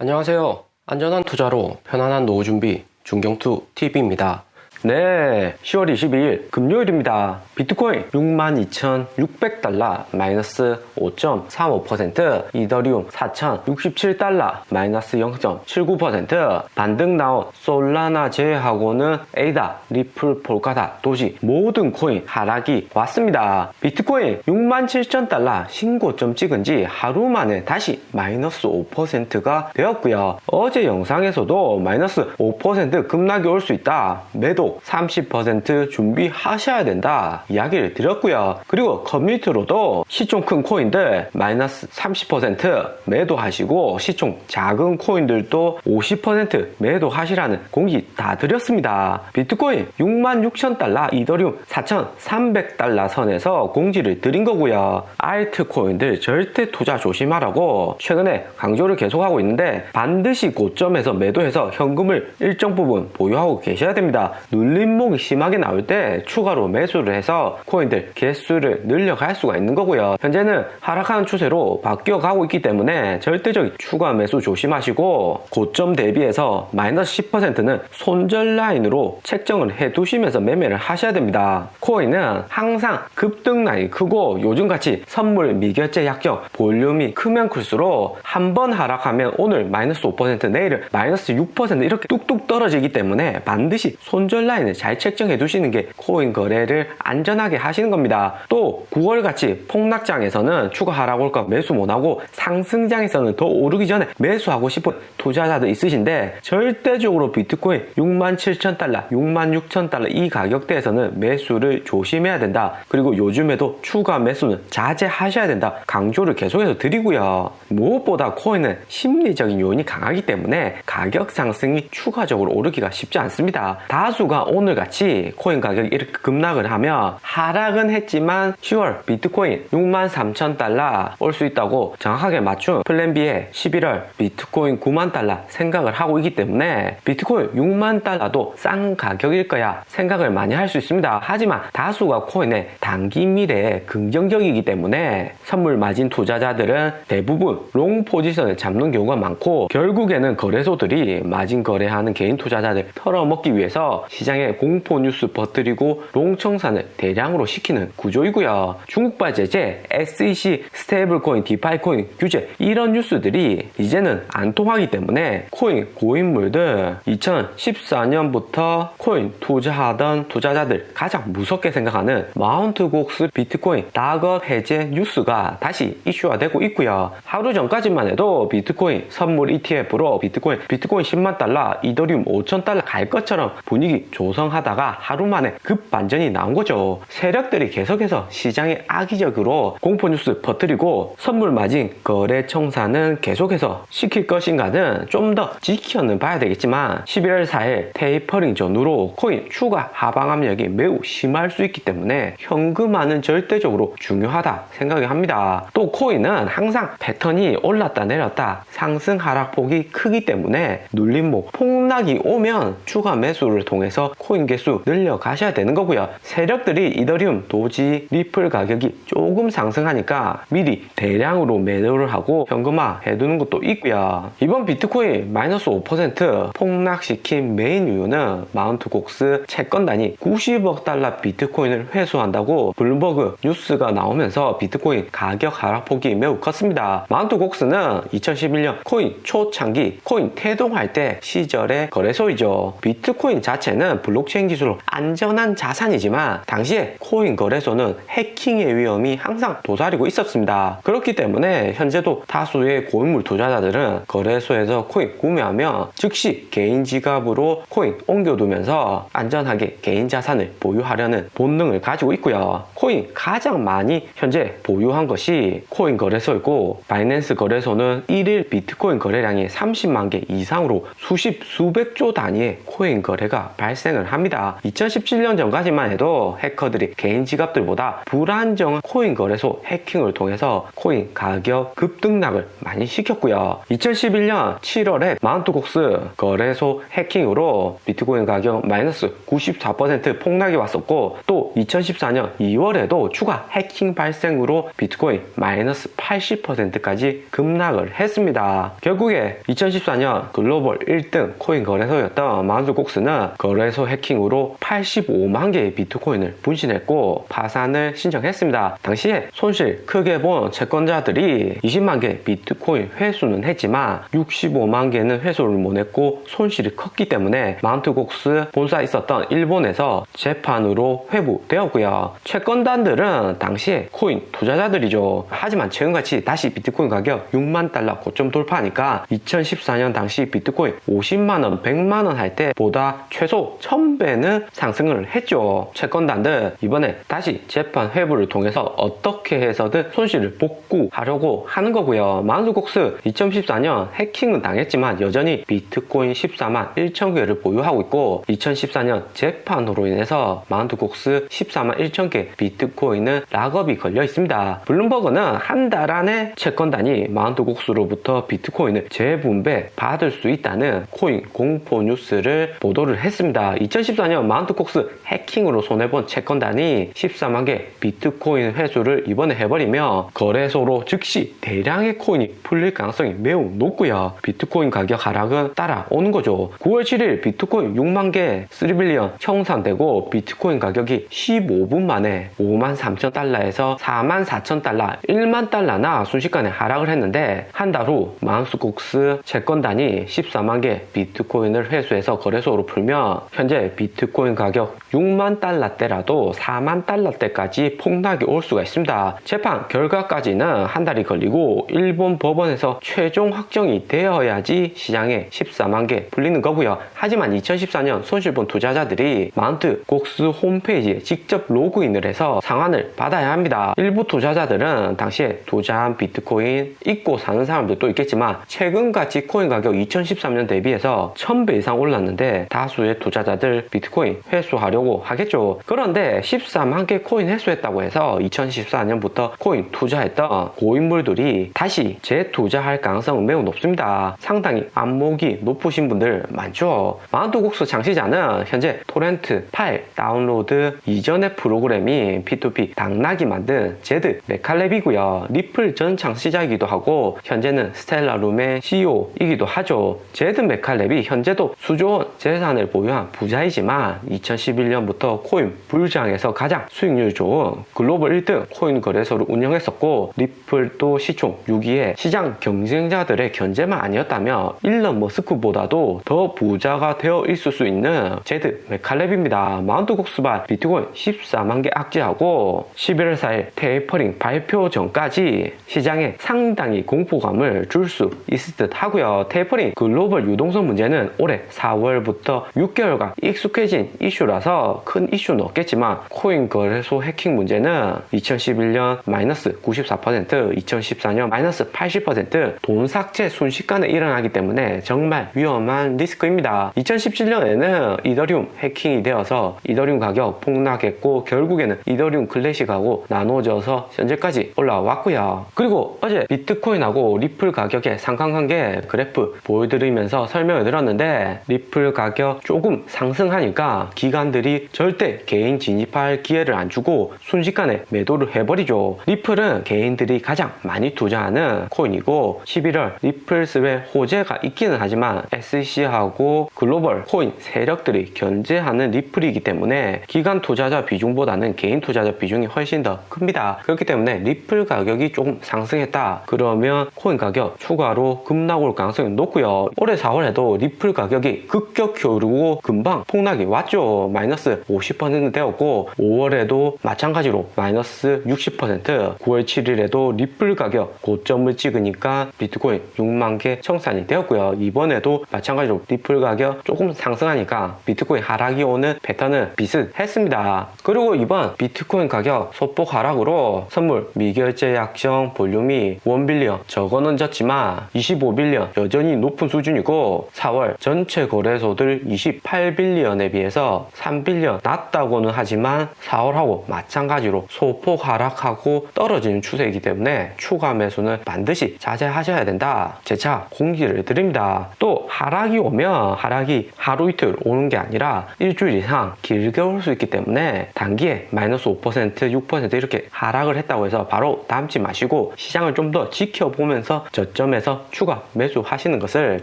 안녕하세요. 안전한 투자로 편안한 노후 준비 중경투 TV입니다. 네, 10월 22일 금요일입니다. 비트코인 62,600달러 마이너스 5.35%, 이더리움 4,067달러 마이너스 0.79%, 반등 나온 솔라나 제외하고는 에이다, 리플, 폴카다, 도지 모든 코인 하락이 왔습니다. 비트코인 67,000달러 신고점 찍은 지 하루 만에 다시 마이너스 5%가 되었고요. 어제 영상에서도 마이너스 5% 급락이 올 수 있다. 매도 30% 준비하셔야 된다 이야기를 드렸고요. 그리고 커뮤니티로도 시총 큰 코인들 마이너스 30% 매도하시고 시총 작은 코인들도 50% 매도하시라는 공지 다 드렸습니다. 비트코인 66,000달러, 이더리움 4,300달러 선에서 공지를 드린 거고요. 알트 코인들 절대 투자 조심하라고 최근에 강조를 계속하고 있는데 반드시 고점에서 매도해서 현금을 일정 부분 보유하고 계셔야 됩니다. 눌림목이 심하게 나올 때 추가로 매수를 해서 코인들 개수를 늘려갈 수가 있는 거고요. 현재는 하락하는 추세로 바뀌어가고 있기 때문에 절대적인 추가 매수 조심하시고 고점 대비해서 마이너스 10%는 손절 라인으로 책정을 해두시면서 매매를 하셔야 됩니다. 코인은 항상 급등 라인이 크고 요즘같이 선물 미결제 약정 볼륨이 크면 클수록 한 번 하락하면 오늘 마이너스 5% 내일은 마이너스 6% 이렇게 뚝뚝 떨어지기 때문에 반드시 손절 라인을 잘 책정해 두시는 게 코인 거래를 안전하게 하시는 겁니다. 또 9월같이 폭락장에서는 추가 하락 올까 매수 못하고 상승장에서는 더 오르기 전에 매수하고 싶은 투자자들 있으신데 절대적으로 비트코인 67,000달러, 66,000달러 이 가격대에서는 매수를 조심해야 된다. 그리고 요즘에도 추가 매수는 자제하셔야 된다. 강조를 계속해서 드리고요. 무엇보다 코인은 심리적인 요인이 강하기 때문에 가격 상승이 추가적으로 오르기가 쉽지 않습니다. 다수가 오늘같이 코인 가격이 이렇게 급락을 하면 하락은 했지만 10월 비트코인 63,000달러 올 수 있다고 정확하게 맞춘 플랜 B에 11월 비트코인 9만 달러 생각을 하고 있기 때문에 비트코인 6만 달러도 싼 가격일 거야 생각을 많이 할 수 있습니다. 하지만 다수가 코인의 단기 미래에 긍정적이기 때문에 선물 마진 투자자들은 대부분 롱 포지션을 잡는 경우가 많고 결국에는 거래소들이 마진 거래하는 개인 투자자들 털어먹기 위해서 시장에 공포 뉴스 퍼뜨리고 롱 청산을 대량으로 시키는 구조이고요. 중국발 제재, SEC 스테이블 코인, 디파이 코인 규제 이런 뉴스들이 이제는 안 통하기 때문에 코인 고인물들 2014년부터 코인 투자하던 투자자들 가장 무섭게 생각하는 마운트 곡스 비트코인 락업 해제 뉴스가 다시 이슈화 되고 있고요. 하루 전까지만 해도 비트코인 선물 ETF로 비트코인 10만 달러, 이더리움 5,000달러 갈 것처럼 분위기 조성하다가 하루 만에 급 반전이 나온 거죠. 세력들이 계속해서 시장에 악의적으로 공포뉴스 퍼뜨리고 선물 마진 거래 청산은 계속해서 시킬 것인가는 좀 더 지켜는 봐야 되겠지만 11월 4일 테이퍼링 전후로 코인 추가 하방 압력이 매우 심할 수 있기 때문에 현금화는 절대적으로 중요하다 생각을 합니다. 또 코인은 항상 패턴이 올랐다 내렸다 상승 하락폭이 크기 때문에 눌림목 폭락이 오면 추가 매수를 통해서 코인 개수 늘려가셔야 되는 거고요. 세력들이 이더리움, 도지, 리플 가격이 조금 상승하니까 미리 대량으로 매도를 하고 현금화 해두는 것도 있고요. 이번 비트코인 마이너스 5% 폭락시킨 메인 이유는 마운트 곡스 채권단이 90억 달러 비트코인을 회수한다고 블룸버그 뉴스가 나오면서 비트코인 가격 하락폭이 매우 컸습니다. 마운트 곡스는 2011년 코인 초창기 코인 태동할 때 시절의 거래소이죠. 비트코인 자체는 블록체인 기술로 안전한 자산이지만 당시에 코인 거래소는 해킹의 위험이 항상 도사리고 있었습니다. 그렇기 때문에 현재도 다수의 고인물 투자자들은 거래소에서 코인 구매하면 즉시 개인 지갑으로 코인 옮겨두면서 안전하게 개인 자산을 보유하려는 본능을 가지고 있고요. 코인 가장 많이 현재 보유한 것이 코인 거래소이고 바이낸스 거래소는 1일 비트코인 거래량이 30만 개 이상으로 수십 수백 조 단위의 코인 거래가 발생 발생을 합니다. 2017년 전까지만 해도 해커들이 개인 지갑들보다 불안정한 코인 거래소 해킹을 통해서 코인 가격 급등락을 많이 시켰고요. 2011년 7월에 마운트곡스 거래소 해킹으로 비트코인 가격 마이너스 94% 폭락이 왔었고, 또 2014년 2월에도 추가 해킹 발생으로 비트코인 마이너스 80%까지 급락을 했습니다. 결국에 2014년 글로벌 1등 코인 거래소였던 마운트곡스는 거래소 해킹으로 85만 개의 비트코인을 분실했고 파산을 신청했습니다. 당시에 손실 크게 본 채권자들이 20만 개 비트코인 회수는 했지만 65만 개는 회수를 못했고 손실이 컸기 때문에 마운트곡스 본사에 있었던 일본에서 재판으로 회부되었고요. 채권단들은 당시에 코인 투자자들이죠. 하지만 최근같이 다시 비트코인 가격 6만 달러 고점 돌파하니까 2014년 당시 비트코인 50만원, 100만원 할 때보다 최소 1000배는 상승을 했죠. 채권단들 이번에 다시 재판 회부를 통해서 어떻게 해서든 손실을 복구하려고 하는 거고요. 마운트곡스 2014년 해킹은 당했지만 여전히 비트코인 14만 1천 개를 보유하고 있고 2014년 재판으로 인해서 마운트곡스 14만 1천 개 비트코인은 락업이 걸려 있습니다. 블룸버그는 한 달 안에 채권단이 마운트곡스로부터 비트코인을 재분배 받을 수 있다는 코인 공포 뉴스를 보도를 했습니다. 2014년 마운트곡스 해킹으로 손해본 채권단이 14만 개 비트코인 회수를 이번에 해버리며 거래소로 즉시 대량의 코인이 풀릴 가능성이 매우 높고요. 비트코인 가격 하락은 따라오는 거죠. 9월 7일 비트코인 6만 개 3빌리언 청산되고 비트코인 가격이 15분 만에 5만 3천 달러에서 4만 4천 달러, 1만 달러나 순식간에 하락을 했는데 한 달 후 마운트곡스 채권단이 14만 개 비트코인을 회수해서 거래소로 풀며 현재 비트코인 가격 6만 달러대라도 4만 달러대까지 폭락이 올 수가 있습니다. 재판 결과까지는 한 달이 걸리고 일본 법원에서 최종 확정이 되어야지 시장에 14만 개 풀리는 거고요. 하지만 2014년 손실본 투자자들이 마운트곡스 홈페이지에 직접 로그인을 해서 상환을 받아야 합니다. 일부 투자자들은 당시에 투자한 비트코인 잊고 사는 사람들도 있겠지만 최근같이 코인 가격 2013년 대비해서 1000배 이상 올랐는데 다수의 투자자들 비트코인 회수하려고 하겠죠. 그런데 14만 개 코인 회수했다고 해서 2014년부터 코인 투자했던 고인물들이 다시 재투자할 가능성은 매우 높습니다. 상당히 안목이 높으신 분들 많죠. 마운트곡스 창시자는 현재 토렌트 파일 다운로드 이전의 프로그램이 P2P 당락이 만든 제드 메칼렙이고요. 리플 전 창시자이기도 하고 현재는 스텔라룸의 CEO이기도 하죠. 제드 메칼렙이 현재도 수조원 재산을 보유한 부자이지만 2011년부터 코인 불장에서 가장 수익률 좋은 글로벌 1등 코인 거래소를 운영했었고 리플도 시총 6위에 시장 경쟁자들의 견제만 아니었다면 일론 머스크보다도 더 부자가 되어 있을 수 있는 제드 메칼렙입니다. 마운트곡스발 비트코인 14만 개 악재하고 11월 4일 테이퍼링 발표 전까지 시장에 상당히 공포감을 줄 수 있을 듯 하고요. 테이퍼링 글로벌 유동성 문제는 올해 4월부터 6개월간 익숙해진 이슈라서 큰 이슈는 없겠지만 코인 거래소 해킹 문제는 2011년 마이너스 94%, 2014년 마이너스 80% 돈 삭제 순식간에 일어나기 때문에 정말 위험한 리스크입니다. 2017년에는 이더리움 해킹이 되어서 이더리움 가격 폭락했고 결국에는 이더리움 클래식하고 나눠져서 현재까지 올라왔고요. 그리고 어제 비트코인하고 리플 가격의 상관관계 그래프 보여드리면서 설명을 드렸는데 리플 가격 조금 상승하니까 기관들이 절대 개인 진입할 기회를 안 주고 순식간에 매도를 해버리죠. 리플은 개인들이 가장 많이 투자하는 코인이고 11월 리플 스웻 호재가 있기는 하지만 SEC하고 글로벌 코인 세력들이 견제하는 리플이기 때문에 기관 투자자 비중보다는 개인 투자자 비중이 훨씬 더 큽니다. 그렇기 때문에 리플 가격이 조금 상승했다 그러면 코인 가격 추가로 급락 올 가능성이 높고요. 올해 4월에도 리플 가격이 급격히 오르고 금방 폭락이 왔죠. 마이너스 50% 되었고 5월에도 마찬가지로 마이너스 60%, 9월 7일에도 리플 가격 고점을 찍으니까 비트코인 6만 개 청산이 되었고요. 이번에도 마찬가지로 리플 가격 조금 상승하니까 비트코인 하락이 오는 패턴은 비슷했습니다. 그리고 이번 비트코인 가격 소폭 하락으로 선물 미결제 약정 볼륨이 1빌리언 저거는 졌지만 25빌리언 여전히 높은 수준이고 4월 전체 거래소들 28 8빌리언에 비해서 3빌리언 낮다고는 하지만 4월하고 마찬가지로 소폭 하락하고 떨어지는 추세이기 때문에 추가 매수는 반드시 자제하셔야 된다. 재차 공지를 드립니다. 또 하락이 오면 하락이 하루 이틀 오는 게 아니라 일주일 이상 길게 올 수 있기 때문에 단기에 마이너스 5%, 6% 이렇게 하락을 했다고 해서 바로 담지 마시고 시장을 좀 더 지켜보면서 저점에서 추가 매수하시는 것을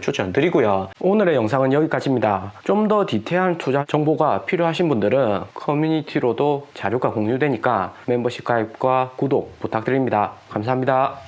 추천드리고요. 오늘의 영상은 여기까지입니다. 좀 더 디테일한 투자 정보가 필요하신 분들은 커뮤니티로도 자료가 공유되니까 멤버십 가입과 구독 부탁드립니다. 감사합니다.